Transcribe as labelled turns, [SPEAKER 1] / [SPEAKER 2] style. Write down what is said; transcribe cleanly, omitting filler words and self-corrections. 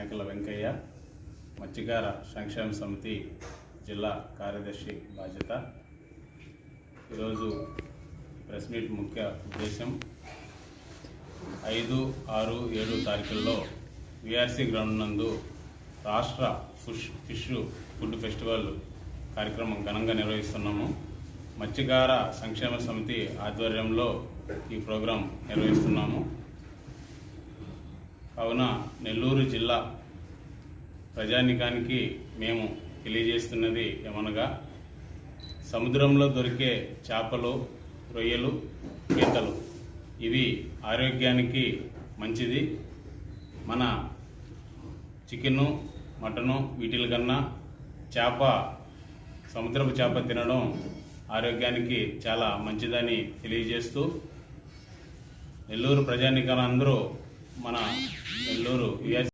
[SPEAKER 1] మేకల వెంకయ్య, మత్స్యకార సంక్షేమ సమితి జిల్లా కార్యదర్శి బాధ్యత. ఈరోజు ప్రెస్ మీట్ ముఖ్య ఉద్దేశం 5, 6, 7 తారీఖుల్లో విఆర్సీ గ్రౌండ్ నందు రాష్ట్ర ఫిష్ ఫుడ్ ఫెస్టివల్ కార్యక్రమం ఘనంగా నిర్వహిస్తున్నాము. మత్స్యకార సంక్షేమ సమితి ఆధ్వర్యంలో ఈ ప్రోగ్రాం నిర్వహిస్తున్నాము. కావున నెల్లూరు జిల్లా ప్రజానికానికి మేము తెలియజేస్తున్నది ఏమనగా, సముద్రంలో దొరికే చేపలు, రొయ్యలు, పీతలు ఇవి ఆరోగ్యానికి మంచిది. మన చికెను, మటను వీటిల కన్నా సముద్రపు చేప తినడం ఆరోగ్యానికి చాలా మంచిదని తెలియజేస్తూ, నెల్లూరు ప్రజానికాలందరూ మన నెల్లూరు